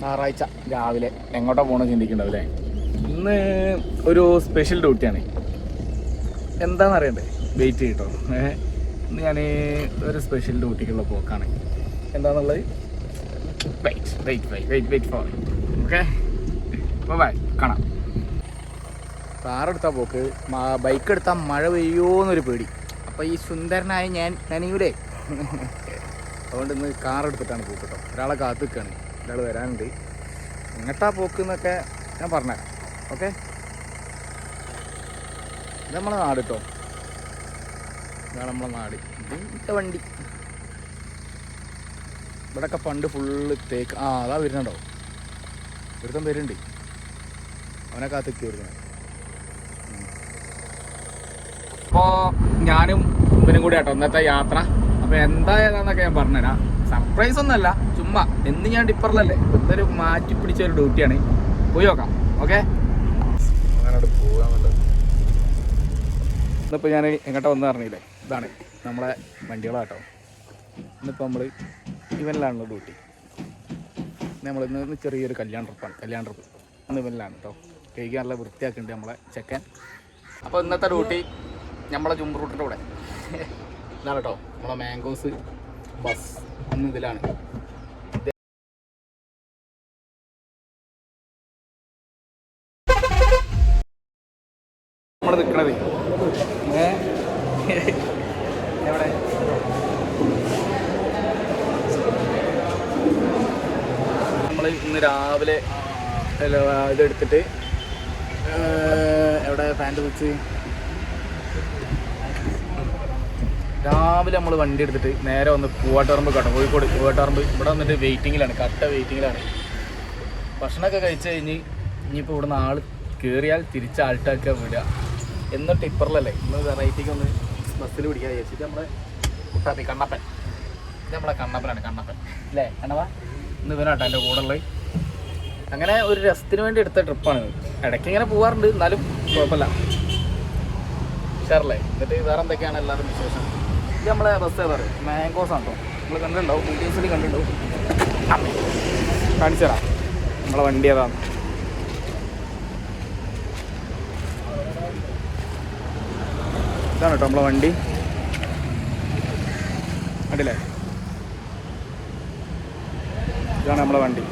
ഞായറാഴ്ച രാവിലെ എങ്ങോട്ടാ പോകണമെന്ന് ചിന്തിക്കുന്നുണ്ടാവും അല്ലേ? ഇന്ന് ഒരു സ്പെഷ്യൽ ഡ്യൂട്ടിയാണ്. എന്താണെന്ന് അറിയണ്ടേ? വെയിറ്റ് ചെയ്യട്ടോ. ഇന്ന് ഞാൻ ഒരു സ്പെഷ്യൽ ഡ്യൂട്ടിക്കുള്ള പോക്കാണ്. എന്താണെന്നുള്ളത് വെയിറ്റ് ഫോർ. ഓക്കെ, ബൈ, കാണാം. കാറെടുത്താൽ പോക്ക്, ബൈക്ക് എടുത്താൽ മഴ പെയ്യോന്നൊരു പേടി. അപ്പോൾ ഈ സുന്ദരനായ ഞാൻ നനയൂലേ? അതുകൊണ്ട് ഇന്ന് കാറെടുത്തിട്ടാണ് പോക്ക് കേട്ടോ. ഒരാളെ കാത്തു നിൽക്കുകയാണ്, ഒരാൾ വരാനുണ്ട്. എങ്ങട്ടാ പോക്ക് എന്നൊക്കെ ഞാൻ പറഞ്ഞുതരാം. ഓക്കെ, ഇത് നമ്മളെ നാട് കേട്ടോ. ഇതാണ് നമ്മളെ നാട്. ഇതിൻ്റെ വണ്ടി ഇവിടെയൊക്കെ പണ്ട് ഫുള്ള് തേക്ക്. അതാ വരുന്നുണ്ടോ? ഒരുത്തം വരുന്നുണ്ട്, അവനെ കാത്തിക്കി വരുന്നത്. അപ്പോൾ ഞാനും ഇവനും കൂടി കേട്ടോ ഇന്നത്തെ യാത്ര. അപ്പോൾ എന്താ ഏതാന്നൊക്കെ ഞാൻ പറഞ്ഞുതരാം. സർപ്രൈസ് ഒന്നുമല്ല, ചുമ്മാ എന്ന് ഞാൻ ടിപ്പറിലല്ലേ, ഇതൊരു മാറ്റി പിടിച്ച ഒരു ഡ്യൂട്ടിയാണ്. പോയി നോക്കാം. ഓക്കെ, അങ്ങനെ പോകാമല്ലോ. ഇന്നിപ്പോൾ ഞാൻ എങ്ങോട്ടാ വന്ന് പറഞ്ഞില്ലേ, ഇതാണ് നമ്മളെ വണ്ടികളാട്ടോ. ഇന്നിപ്പോൾ നമ്മൾ ഇവനിലാണല്ലോ ഡ്യൂട്ടി. നമ്മളിന്ന് ചെറിയൊരു കല്യാണ ട്രിപ്പ് ഇന്ന് ഇവനിലാണ് കേട്ടോ. കഴിക്കാനുള്ള വൃത്തിയാക്കുന്നുണ്ട് നമ്മളെ ചെക്കൻ. അപ്പോൾ ഇന്നത്തെ ഡ്യൂട്ടി നമ്മളെ ജും റൂട്ടിൻ്റെ കൂടെ ഇതാണ് കേട്ടോ. നമ്മളെ മാംഗോസ് ബസ് ഇന്ന് ഇതിലാണ്. നമ്മൾ നിൽക്കണത് എവിടെ? നമ്മൾ ഇന്ന് രാവിലെ ഇതെടുത്തിട്ട് എവിടെ ഫാൻറ്റ് വെച്ച് രാവിലെ നമ്മൾ വണ്ടി എടുത്തിട്ട് നേരെ വന്ന് പൂവാട്ടുപറമ്പ് കേട്ടോ, കോഴിക്കോട് പൂവാട്ടുപറമ്പ്. ഇവിടെ വന്നിട്ട് വെയിറ്റിങ്ങിലാണ്, കട്ട വെയിറ്റിങ്ങിലാണ്. ഭക്ഷണമൊക്കെ കഴിച്ച് കഴിഞ്ഞ് ഇനിയിപ്പോൾ ഇവിടുന്ന് ആൾ കയറിയാൽ തിരിച്ച് ആൾട്ടാക്കുക വിടുക. എന്നും ടിപ്പറിലല്ലേ, ഇന്ന് വെറൈറ്റിക്ക് ഒന്ന് ബസ്സിൽ പിടിക്കാൻ വിചാരിച്ചിട്ട് നമ്മളെ കുട്ടാപ്പി കണ്ണപ്പൻ. ഇത് നമ്മളെ കണ്ണപ്പൻ അല്ലേ? കണ്ണപ്പ ഇന്ന് ഇവനാട്ടോ എൻ്റെ കൂടെ ഉള്ളത്. അങ്ങനെ ഒരു രസത്തിന് വേണ്ടി എടുത്ത ട്രിപ്പാണ്. ഇടയ്ക്ക് ഇങ്ങനെ പോകാറുണ്ട്, എന്നാലും കുഴപ്പമില്ല. ഷെയറല്ലേ. എന്നിട്ട് വേറെ എന്തൊക്കെയാണ് എല്ലാവരും വിശേഷം? ഇത് നമ്മളെ ബസ് ഏതാ പറയുക? മാംഗോസ് ആണ് കേട്ടോ. നമ്മൾ കണ്ടിട്ടുണ്ടാവും, വീഡിയോസിൽ കണ്ടിട്ടുണ്ടാവും. കാണിച്ചു തരാം നമ്മളെ വണ്ടി ഏതാണ്. ഇതാണ് കേട്ടോ നമ്മളെ വണ്ടി. കണ്ടില്ലേ? ഇതാണ് നമ്മളെ വണ്ടി.